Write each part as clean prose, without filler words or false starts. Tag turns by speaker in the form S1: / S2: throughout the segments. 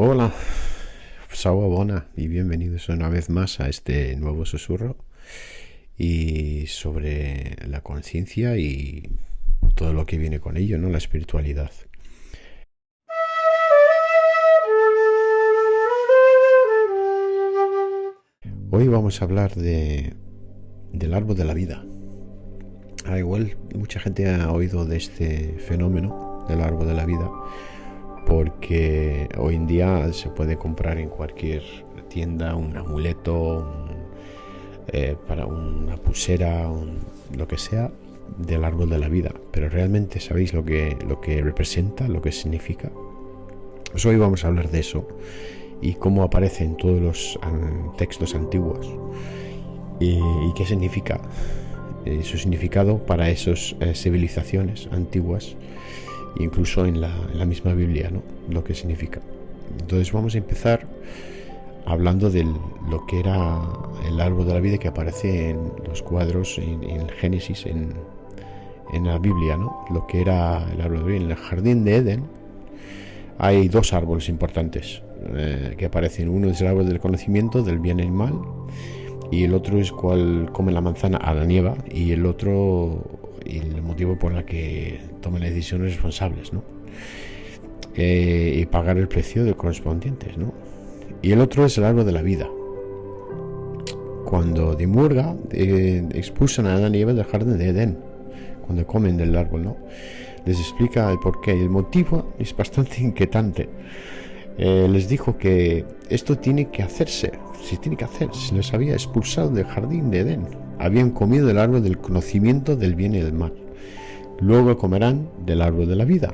S1: Hola, Sawa Bona y bienvenidos una vez más a este nuevo susurro y sobre la conciencia y todo lo que viene con ello, ¿no? La espiritualidad. Hoy vamos a hablar del árbol de la vida. Igual mucha gente ha oído de este fenómeno del árbol de la vida porque hoy en día se puede comprar en cualquier tienda un amuleto, para una pulsera, lo que sea del árbol de la vida. Pero realmente sabéis lo que representa, lo que significa. Pues hoy vamos a hablar de eso y cómo aparece en todos los textos antiguos y qué significa, su significado para esas civilizaciones antiguas, incluso en la misma Biblia, ¿no? Lo que significa. Entonces vamos a empezar hablando de lo que era el árbol de la vida que aparece en los cuadros en Génesis, en la Biblia, ¿no? Lo que era el árbol de la vida. En el jardín de Edén hay dos árboles importantes que aparecen. Uno es el árbol del conocimiento del bien y el mal, y el otro es cual come la manzana, Adán y Eva, y el otro, y el motivo por el que toman las decisiones responsables, ¿no? Y pagar el precio de correspondientes, ¿no? Y el otro es el árbol de la vida. Cuando Dimurga expulsan a Adán y Eva del jardín de Edén, cuando comen del árbol, ¿no? Les explica el porqué. El motivo es bastante inquietante. Les dijo que esto tiene que hacerse, se les había expulsado del jardín de Edén. Habían comido del árbol del conocimiento del bien y del mal. Luego comerán del árbol de la vida.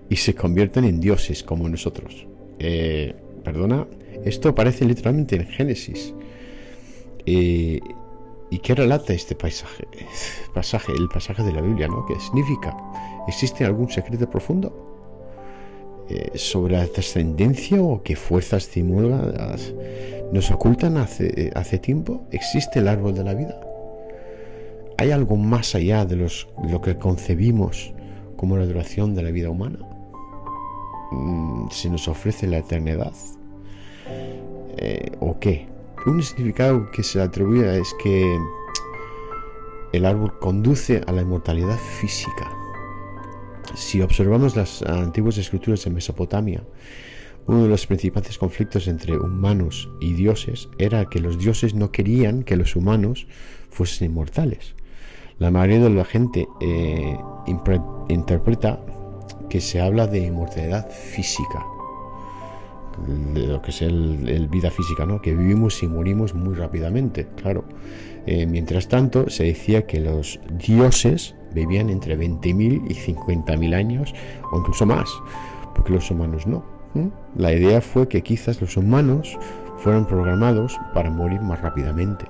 S1: Y se convierten en dioses como nosotros. Perdona, esto aparece literalmente en Génesis. ¿Y qué relata este pasaje, el pasaje de la Biblia, ¿no? ¿Qué significa? ¿Existe algún secreto profundo sobre la trascendencia o qué fuerzas dimurgas nos ocultan hace tiempo? ¿Existe el árbol de la vida? ¿Hay algo más allá de lo que concebimos como la duración de la vida humana? ¿Se nos ofrece la eternidad? ¿O qué? Un significado que se le atribuye es que el árbol conduce a la inmortalidad física. Si observamos las antiguas escrituras de Mesopotamia, uno de los principales conflictos entre humanos y dioses era que los dioses no querían que los humanos fuesen inmortales. La mayoría de la gente interpreta que se habla de inmortalidad física, de lo que es el vida física, ¿no? Que vivimos y morimos muy rápidamente, claro. Mientras tanto, se decía que los dioses vivían entre 20.000 y 50.000 años, o incluso más, porque los humanos no. La idea fue que quizás los humanos fueron programados para morir más rápidamente.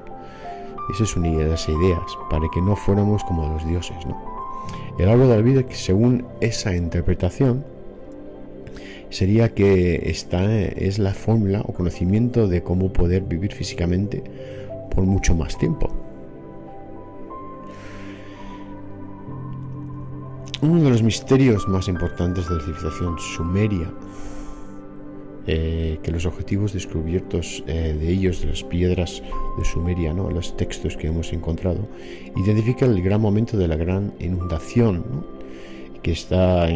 S1: Esa es una de las ideas, para que no fuéramos como los dioses, ¿no? El árbol de la vida, que según esa interpretación, sería que esta es la fórmula o conocimiento de cómo poder vivir físicamente por mucho más tiempo. Uno de los misterios más importantes de la civilización sumeria, que los objetivos descubiertos de ellos, de las piedras de Sumeria, ¿no? Los textos que hemos encontrado, identifican el gran momento de la gran inundación, ¿no? Que está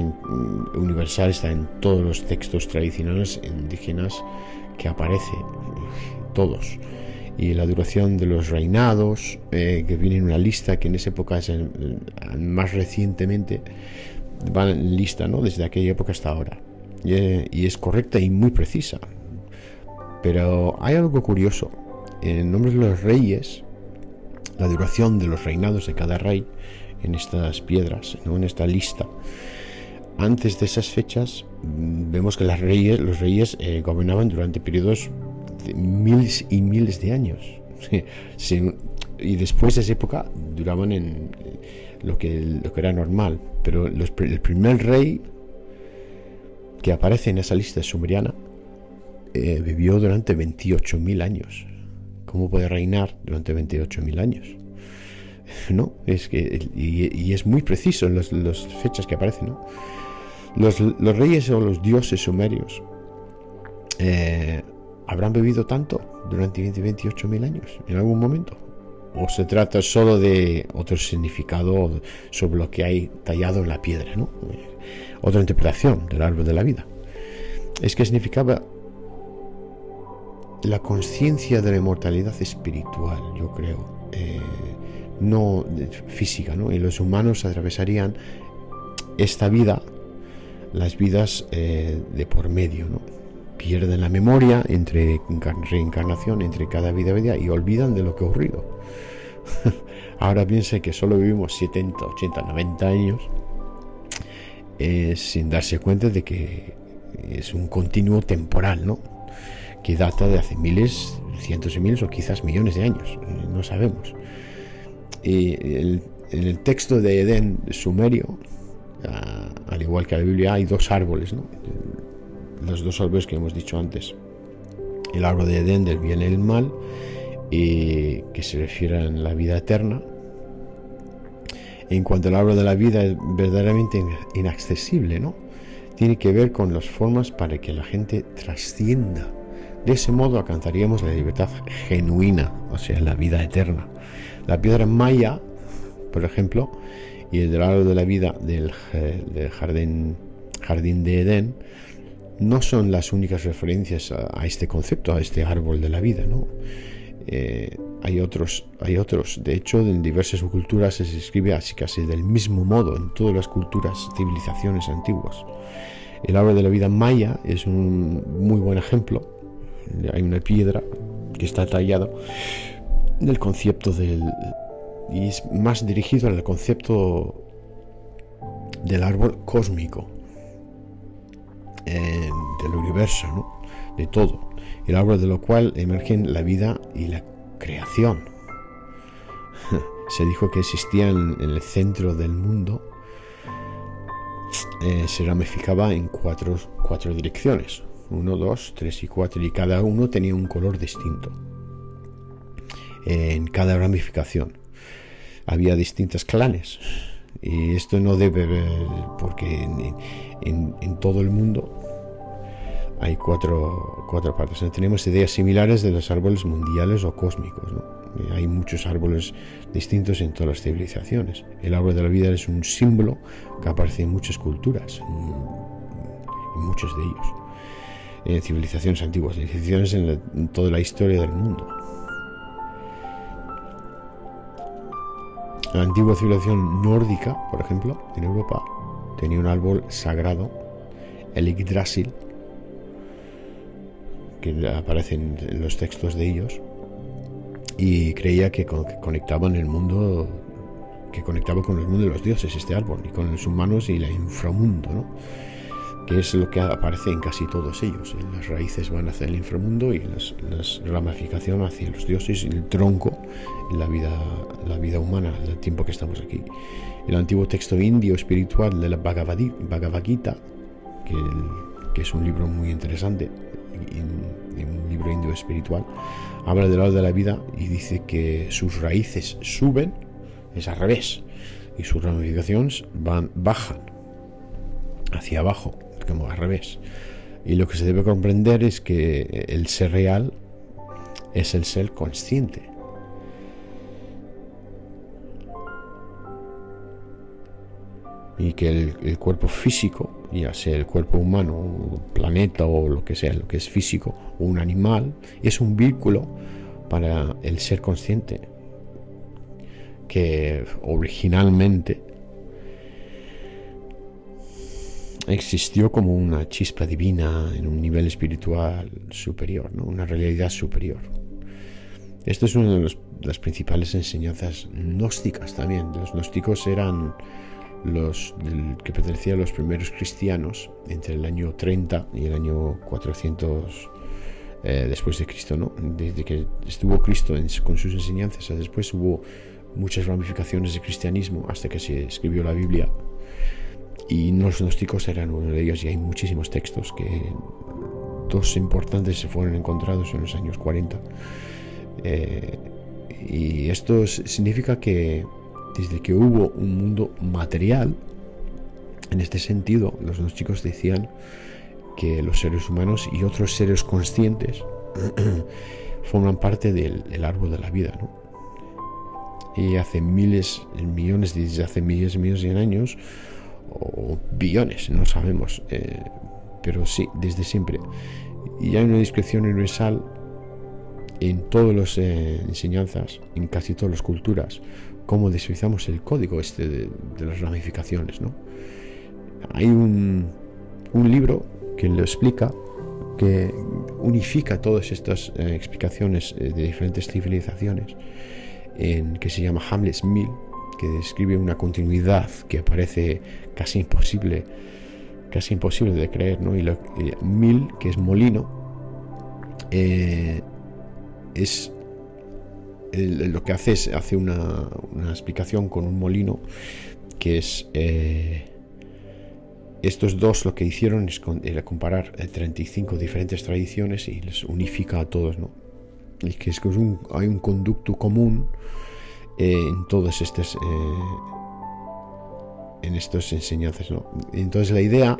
S1: universal, está en todos los textos tradicionales indígenas que aparece, todos. Y la duración de los reinados, que viene en una lista que en esa época es más recientemente, va en lista, ¿no? Desde aquella época hasta ahora. Y es correcta y muy precisa. Pero hay algo curioso. En nombres de los reyes, la duración de los reinados de cada rey en estas piedras, ¿no? En esta lista, antes de esas fechas, vemos que los reyes gobernaban durante periodos de miles y miles de años. Y después de esa época duraban en lo que era normal. Pero el primer rey que aparece en esa lista sumeriana vivió durante 28.000 años. ¿Cómo puede reinar durante 28.000 años? ¿No? Es que y es muy preciso en las fechas que aparecen, ¿no? Los reyes o los dioses sumerios habrán bebido tanto durante 28.000 años en algún momento, o se trata solo de otro significado sobre lo que hay tallado en la piedra, ¿no? Otra interpretación del árbol de la vida es que significaba la conciencia de la inmortalidad espiritual, yo creo, no física, ¿no? Y los humanos atravesarían esta vida, las vidas de por medio, ¿no? Pierden la memoria entre reencarnación, entre cada vida y vida, y olvidan de lo que ha ocurrido. Ahora piensen que solo vivimos 70, 80, 90 años sin darse cuenta de que es un continuo temporal, ¿no? Que data de hace miles, cientos de miles o quizás millones de años, no sabemos. Y en el texto de Edén sumerio, al igual que en la Biblia, hay dos árboles, ¿no? Los dos árboles que hemos dicho antes: el árbol de Edén del bien y el mal, que se refiere a la vida eterna. En cuanto al árbol de la vida, es verdaderamente inaccesible, ¿no? Tiene que ver con las formas para que la gente trascienda. De ese modo alcanzaríamos la libertad genuina, o sea, la vida eterna. La piedra maya, por ejemplo, y el árbol de la vida del jardín de Edén no son las únicas referencias a este concepto, a este árbol de la vida, ¿no? Hay otros. De hecho, en diversas culturas se escribe así, casi del mismo modo en todas las culturas, civilizaciones antiguas. El árbol de la vida maya es un muy buen ejemplo. Hay una piedra que está tallado del concepto y es más dirigido al concepto del árbol cósmico, del universo, ¿no? De todo. El árbol de lo cual emergen la vida y la creación. Se dijo que existía en el centro del mundo, se ramificaba en cuatro direcciones: 1, 2, 3 y 4, y cada uno tenía un color distinto. En cada ramificación había distintos clanes, y esto no debe ver, porque en todo el mundo hay cuatro partes. Tenemos ideas similares de los árboles mundiales o cósmicos, ¿no? Hay muchos árboles distintos en todas las civilizaciones. El árbol de la vida es un símbolo que aparece en muchas culturas, en muchos de ellos, en civilizaciones antiguas, civilizaciones en toda la historia del mundo. La antigua civilización nórdica, por ejemplo, en Europa, tenía un árbol sagrado, el Yggdrasil, que aparece en los textos de ellos, y creía que conectaba con el mundo de los dioses, este árbol, y con los humanos y el inframundo, ¿no? Que es lo que aparece en casi todos ellos. Las raíces van hacia el inframundo y las ramificaciones hacia los dioses, y el tronco la vida humana, el tiempo que estamos aquí. El antiguo texto indio espiritual de la Bhagavad Gita, que es un libro muy interesante, un libro indio espiritual, habla del árbol de la vida y dice que sus raíces suben, es al revés, y sus ramificaciones bajan hacia abajo, como al revés. Y lo que se debe comprender es que el ser real es el ser consciente. Y que el cuerpo físico, ya sea el cuerpo humano, un planeta o lo que sea, lo que es físico, o un animal, es un vínculo para el ser consciente, que originalmente existió como una chispa divina en un nivel espiritual superior, ¿no? Una realidad superior. Esto es una de las principales enseñanzas gnósticas también. Los gnósticos eran que pertenecían a los primeros cristianos entre el año 30 y el año 400 después de Cristo, ¿no? Desde que estuvo Cristo con sus enseñanzas, después hubo muchas ramificaciones de cristianismo hasta que se escribió la Biblia, y los gnósticos eran uno de ellos, y hay muchísimos textos, que dos importantes se fueron encontrados en los años 40, y esto significa que desde que hubo un mundo material, En este sentido, los dos chicos decían que los seres humanos y otros seres conscientes forman parte del árbol de la vida, ¿no? Y hace millones de años, o billones, no sabemos, pero sí, desde siempre. Y hay una descripción universal en todas las enseñanzas, en casi todas las culturas, cómo desciframos el código de las ramificaciones, ¿no? Hay un libro que lo explica, que unifica todas estas explicaciones de diferentes civilizaciones, que se llama Hamlet's Mill, que describe una continuidad que parece casi imposible de creer, ¿no? Y Mill, que es molino, es lo que hace una explicación con un molino, que es estos dos lo que hicieron era comparar 35 diferentes tradiciones y les unifica a todos, ¿no? Y que hay un conducto común en todas estas enseñanzas, ¿no? Entonces la idea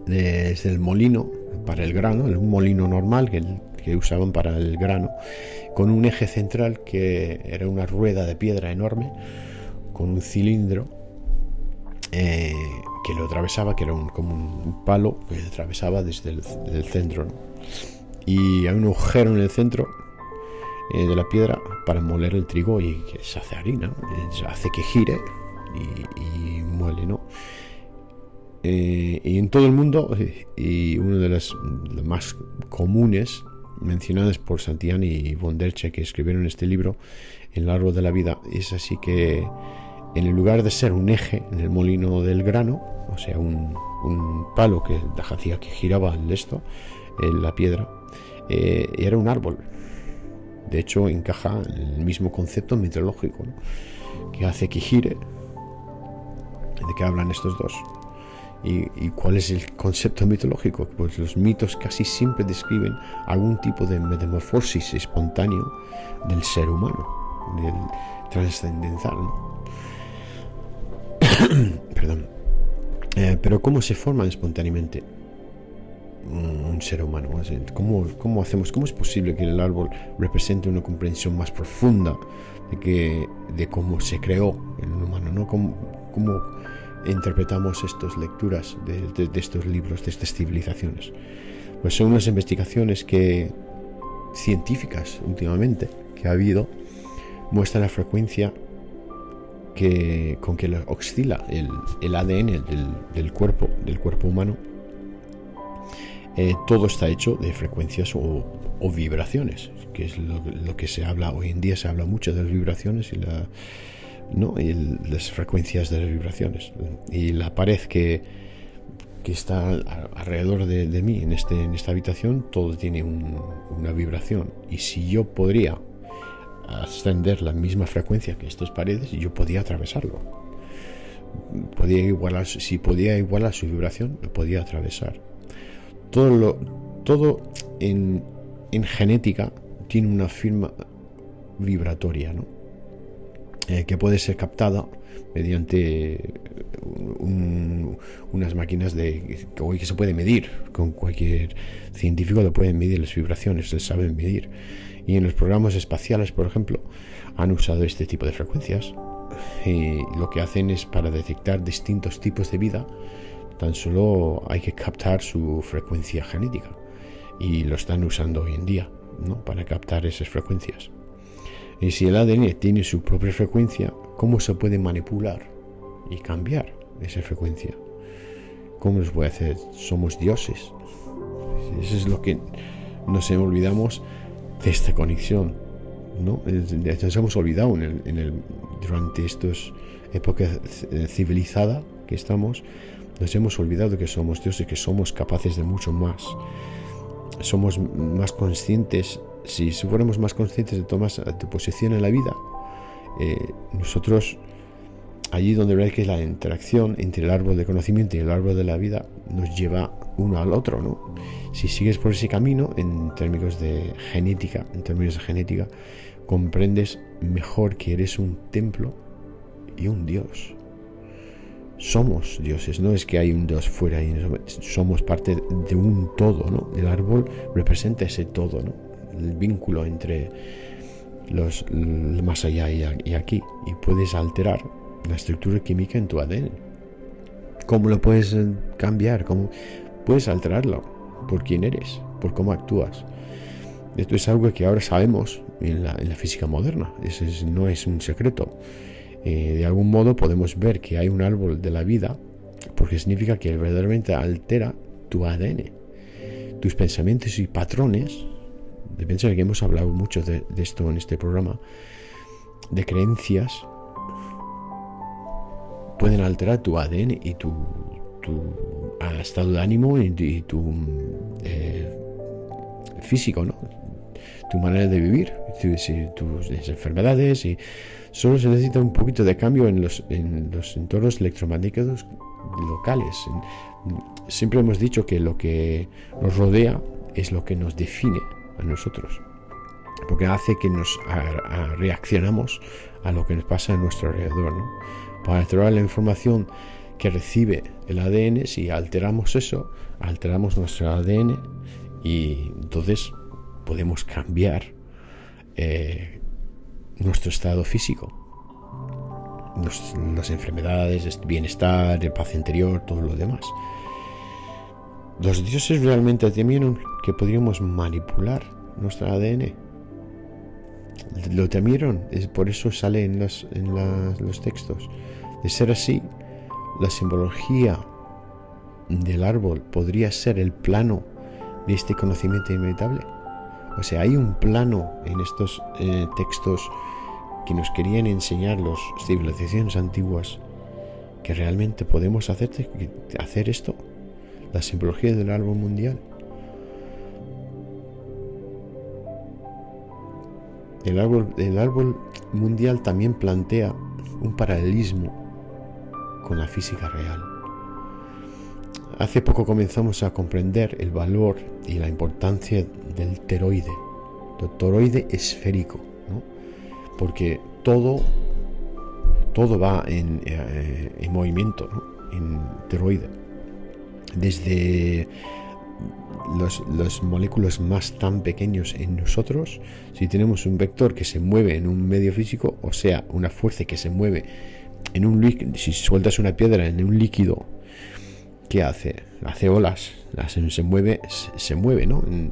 S1: es el molino para el grano, un molino normal que usaban para el grano, con un eje central que era una rueda de piedra enorme con un cilindro que lo atravesaba, que era como un palo que atravesaba desde el centro, ¿no? Y hay un agujero en el centro de la piedra para moler el trigo, y que se hace harina, se hace que gire y muele, ¿no? Y en todo el mundo, y uno de las más comunes mencionadas por Santillán y von Derche, que escribieron este libro, El árbol de la vida, es así que en el lugar de ser un eje en el molino del grano, o sea, un palo que hacía que giraba la piedra, era un árbol. De hecho, encaja en el mismo concepto mitológico, ¿no? Que hace que gire. ¿De qué hablan estos dos? ¿Y cuál es el concepto mitológico? Pues los mitos casi siempre describen algún tipo de metamorfosis espontáneo del ser humano, del trascendental, ¿no? Perdón. Pero ¿cómo se forma espontáneamente un ser humano? ¿Cómo hacemos? ¿Cómo es posible que el árbol represente una comprensión más profunda de cómo se creó el humano, ¿no? ¿Cómo interpretamos estas lecturas de estos libros, de estas civilizaciones? Pues son unas investigaciones científicas últimamente que ha habido, muestran la frecuencia con que oscila el ADN del cuerpo humano. Todo está hecho de frecuencias o vibraciones, que es lo que se habla hoy en día. Se habla mucho de las vibraciones y las frecuencias de las vibraciones. Y la pared que está alrededor de mí en esta habitación, todo tiene una vibración. Y si yo podría ascender la misma frecuencia que estas paredes, yo podía atravesarlo. Si podía igualar su vibración, lo podía atravesar. Todo en genética tiene una firma vibratoria, ¿no? Que puede ser captada mediante unas máquinas que hoy se puede medir. Con cualquier científico lo pueden medir, las vibraciones, se saben medir. Y en los programas espaciales, por ejemplo, han usado este tipo de frecuencias. Y lo que hacen es, para detectar distintos tipos de vida, tan solo hay que captar su frecuencia genética. Y lo están usando hoy en día, ¿no? Para captar esas frecuencias. Y si el ADN tiene su propia frecuencia, ¿cómo se puede manipular y cambiar esa frecuencia? ¿Cómo los puede hacer? Somos dioses. Eso es lo que nos olvidamos de esta conexión, ¿no? Nos hemos olvidado durante estas épocas civilizada que estamos. Nos hemos olvidado de que somos dioses, que somos capaces de mucho más. Somos más conscientes. Si fuéramos más conscientes de tu posición en la vida, nosotros, allí donde veis que la interacción entre el árbol de conocimiento y el árbol de la vida nos lleva uno al otro, ¿no? Si sigues por ese camino, en términos de genética, comprendes mejor que eres un templo y un Dios. somos dioses, no es que hay un dios fuera y somos parte de un todo, ¿no? El árbol representa ese todo, ¿no? El vínculo entre el más allá y aquí, y puedes alterar la estructura química en tu ADN. ¿Cómo lo puedes cambiar? ¿Cómo puedes alterarlo? Por quién eres, por cómo actúas. Esto es algo que ahora sabemos en la física moderna. No es un secreto. De algún modo podemos ver que hay un árbol de la vida, porque significa que verdaderamente altera tu ADN, tus pensamientos y patrones. De pensar que hemos hablado mucho de esto en este programa, de creencias, pueden alterar tu ADN y tu estado de ánimo y tu físico, ¿no? Tu manera de vivir, tus enfermedades, y solo se necesita un poquito de cambio en los entornos electromagnéticos locales. Siempre hemos dicho que lo que nos rodea es lo que nos define a nosotros, porque hace que nos reaccionamos a lo que nos pasa a nuestro alrededor, ¿no? Para alterar la información que recibe el ADN, si alteramos eso, alteramos nuestro ADN, y entonces podemos cambiar nuestro estado físico, las enfermedades, el bienestar, el paz interior, todo lo demás. Los dioses realmente temieron que podríamos manipular nuestro ADN. Lo temieron, por eso sale en los textos. De ser así, la simbología del árbol podría ser el plano de este conocimiento inevitable. O sea, hay un plano en estos textos que nos querían enseñar las civilizaciones antiguas, que realmente podemos hacer esto, la simbología del árbol mundial. El árbol mundial también plantea un paralelismo con la física real. Hace poco comenzamos a comprender el valor y la importancia del toroide, el toroide esférico, ¿no? Porque todo va en movimiento, ¿no? En toroide. Desde las moléculas más tan pequeños en nosotros, si tenemos un vector que se mueve en un medio físico, o sea, una fuerza que se mueve en un líquido, si sueltas una piedra en un líquido, ¿qué hace? Hace olas, se mueve, ¿no? En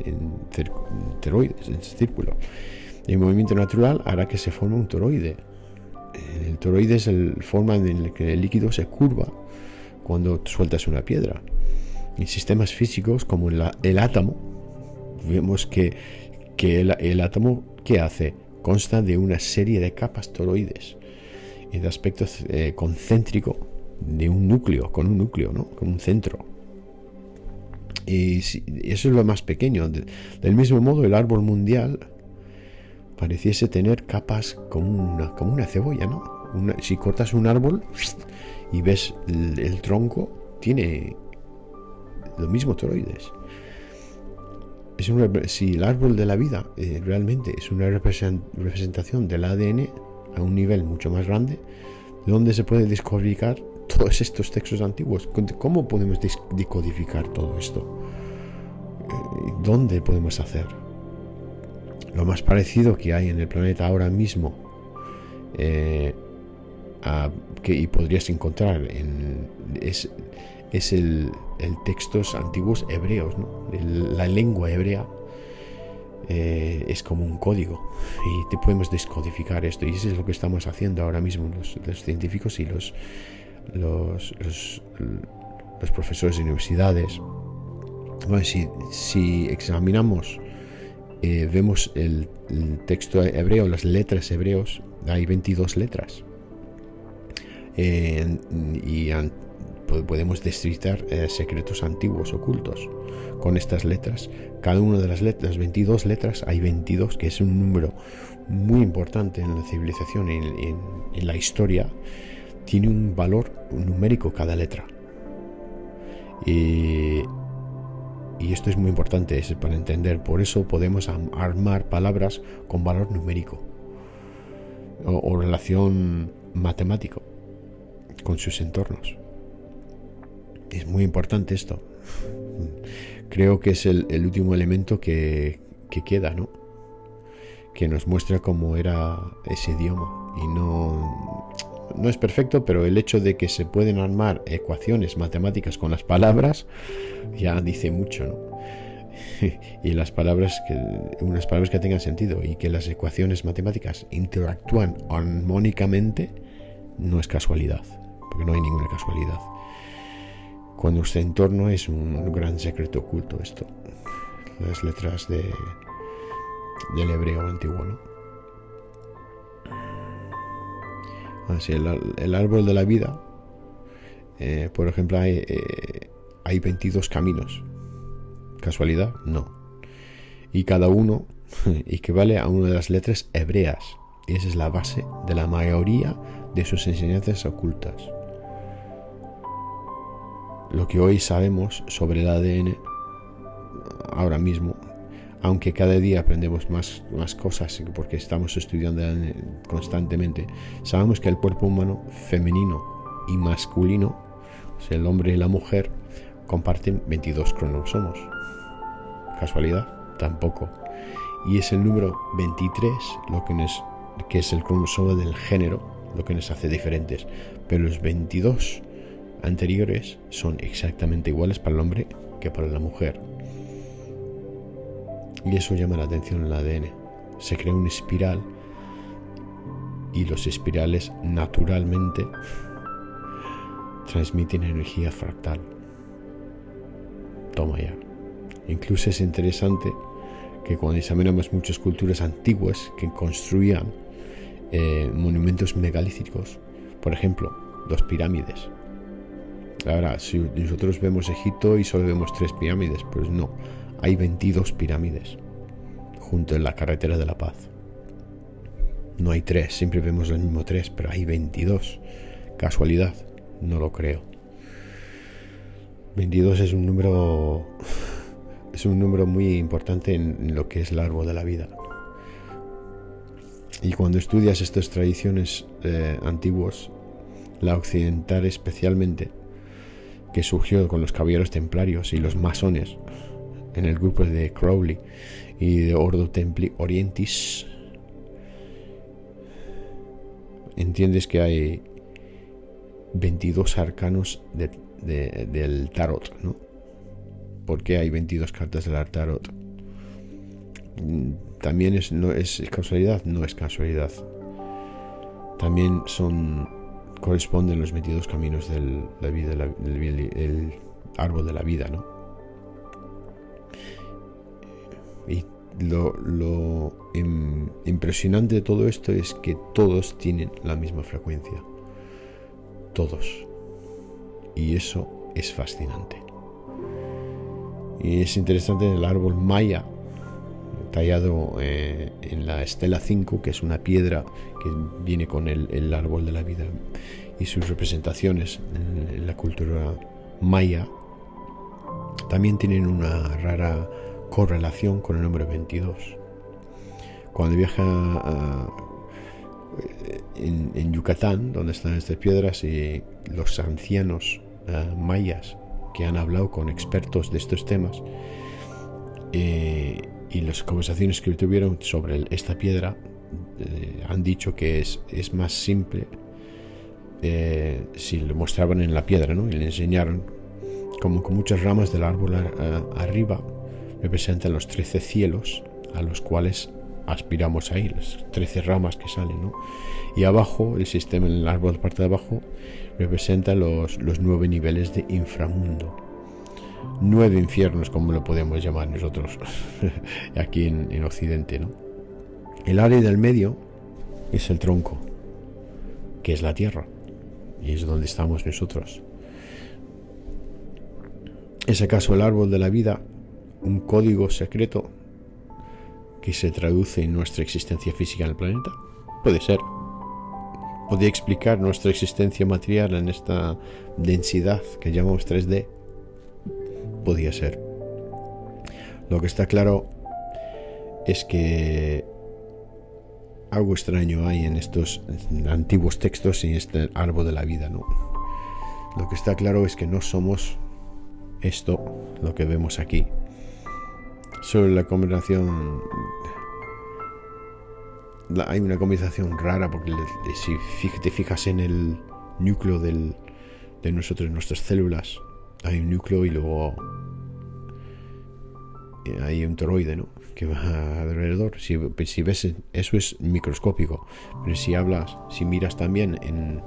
S1: toroides, en círculo. El movimiento natural hará que se forme un toroide. El toroide es la forma en la que el líquido se curva cuando sueltas una piedra. En sistemas físicos como el átomo, vemos que el átomo, ¿qué hace? Consta de una serie de capas toroides, de aspecto concéntrico de un núcleo, ¿no? Con un centro. Y eso es lo más pequeño. Del mismo modo, el árbol mundial pareciese tener capas como una cebolla, ¿no? Si cortas un árbol y ves el tronco, tiene lo mismo toroides. Si el árbol de la vida realmente es una representación del ADN a un nivel mucho más grande, ¿de dónde se puede descodificar todos estos textos antiguos? ¿Cómo podemos decodificar todo esto? ¿Dónde podemos hacer? Lo más parecido que hay en el planeta ahora mismo y podrías encontrar es el textos antiguos hebreos, ¿no? La lengua hebrea es como un código y te podemos descodificar esto, y eso es lo que estamos haciendo ahora mismo los científicos y los profesores de universidades. Bueno, si examinamos, vemos el texto hebreo, las letras hebreos, hay 22 letras, y podemos descifrar secretos antiguos ocultos con estas letras. Cada una de las 22 letras, hay 22, que es un número muy importante en la civilización y en la historia. Tiene un valor numérico cada letra, y esto es muy importante para entender. Por eso podemos armar palabras con valor numérico o relación matemático con sus entornos. Es muy importante esto. Creo que es el último elemento que queda, ¿no? Que nos muestra cómo era ese idioma. Y no es perfecto, pero el hecho de que se pueden armar ecuaciones matemáticas con las palabras ya dice mucho, ¿no? Y unas palabras que tengan sentido y que las ecuaciones matemáticas interactúan armónicamente no es casualidad, porque no hay ninguna casualidad. Cuando nuestro entorno es un gran secreto oculto, esto, las letras del hebreo antiguo, ¿no? Así, el árbol de la vida, por ejemplo, hay 22 caminos. ¿Casualidad? No. Y cada uno equivale a una de las letras hebreas. Y esa es la base de la mayoría de sus enseñanzas ocultas. Lo que hoy sabemos sobre el ADN, ahora mismo, aunque cada día aprendemos más cosas porque estamos estudiando constantemente, sabemos que el cuerpo humano femenino y masculino, o sea, el hombre y la mujer, comparten 22 cromosomas. ¿Casualidad? Tampoco. Y es el número 23 que es el cromosoma del género, lo que nos hace diferentes. Pero los 22 anteriores son exactamente iguales para el hombre que para la mujer. Y eso llama la atención en el ADN. Se crea una espiral y los espirales naturalmente transmiten energía fractal. Toma ya. Incluso es interesante que cuando examinamos muchas culturas antiguas que construían monumentos megalíticos, por ejemplo, 2 pirámides. Ahora, si nosotros vemos Egipto y solo vemos 3 pirámides, pues no, hay 22 pirámides junto en la carretera de la paz. No hay 3, siempre vemos el mismo 3, pero hay 22. ¿Casualidad? No lo creo. 22 es un número muy importante en lo que es el árbol de la vida. Y cuando estudias estas tradiciones antiguas, la occidental especialmente, que surgió con los caballeros templarios y los masones en el grupo de Crowley y de Ordo Templi Orientis, entiendes que hay 22 arcanos del tarot, ¿no? ¿Por qué hay 22 cartas del tarot? También ¿no es casualidad? No es casualidad. También corresponden los 22 caminos de la vida, el árbol de la vida, ¿no? Y lo impresionante de todo esto es que todos tienen la misma frecuencia. Todos. Y eso es fascinante. Y es interesante el árbol maya, tallado en la estela 5, que es una piedra que viene con el árbol de la vida, y sus representaciones en la cultura maya también tienen una rara correlación con el número 22. Cuando viaja en Yucatán, donde están estas piedras, y los ancianos mayas que han hablado con expertos de estos temas, y las conversaciones que tuvieron sobre esta piedra, han dicho que es más simple si le mostraban en la piedra, ¿no? Y le enseñaron como con muchas ramas del árbol arriba representan los 13 cielos a los cuales aspiramos a ir, las 13 ramas que salen, ¿no? Y abajo, el sistema en el árbol, parte de abajo, representa los 9 niveles de inframundo. 9 infiernos, como lo podemos llamar nosotros aquí en Occidente, ¿no? El área del medio es el tronco, que es la tierra, y es donde estamos nosotros. ¿Es acaso el árbol de la vida un código secreto que se traduce en nuestra existencia física en el planeta? Puede ser. ¿Podría explicar nuestra existencia material en esta densidad que llamamos 3D? Podría ser. Lo que está claro es que algo extraño hay en estos antiguos textos y en este árbol de la vida, ¿no? Lo que está claro es que no somos esto, lo que vemos aquí. Sobre la combinación, hay una combinación rara, porque si te fijas en el núcleo de nuestras células, hay un núcleo y luego hay un toroide, ¿no?, que va alrededor. Si ves, eso es microscópico, pero si miras también en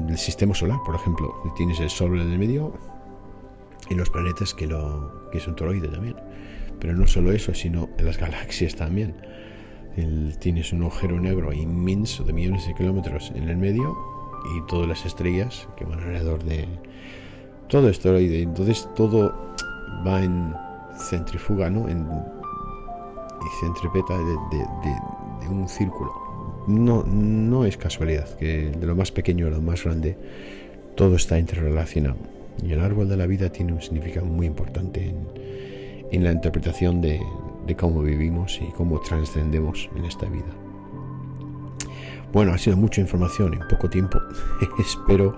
S1: el sistema solar, por ejemplo, tienes el Sol en el medio y los planetas que es un toroide también. Pero no solo eso, sino en las galaxias también. Tienes un agujero negro inmenso de millones de kilómetros en el medio y todas las estrellas que van alrededor de todo esto. Entonces todo va en centrifuga, ¿no?, y centrípeta de un círculo. No es casualidad que de lo más pequeño a lo más grande todo está interrelacionado. Y el árbol de la vida tiene un significado muy importante en la interpretación de cómo vivimos y cómo trascendemos en esta vida. Bueno, ha sido mucha información en poco tiempo. Espero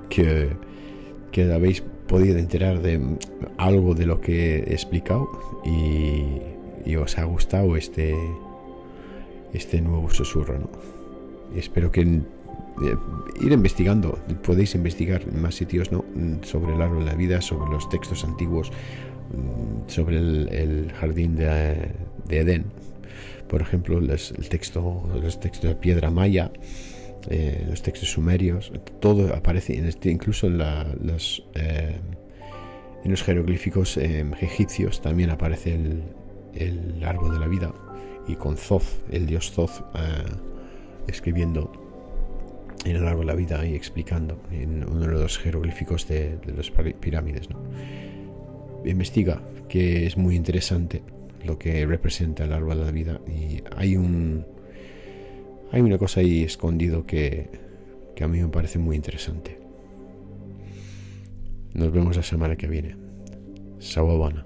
S1: que habéis podido enterar de algo de lo que he explicado y os ha gustado este nuevo susurro, ¿no? Espero que ir investigando, podéis investigar en más sitios, ¿no?, sobre el árbol de la vida, sobre los textos antiguos, sobre el jardín de Edén, por ejemplo, los textos de piedra maya, los textos sumerios, todo aparece incluso en los jeroglíficos egipcios también aparece el árbol de la vida, y con Thoth, el dios Thoth, escribiendo en el árbol de la vida y explicando en uno de los jeroglíficos de las pirámides, ¿no? Investiga, que es muy interesante lo que representa el árbol de la vida, y hay una cosa ahí escondido que a mí me parece muy interesante. Nos vemos la semana que viene. Sawabana.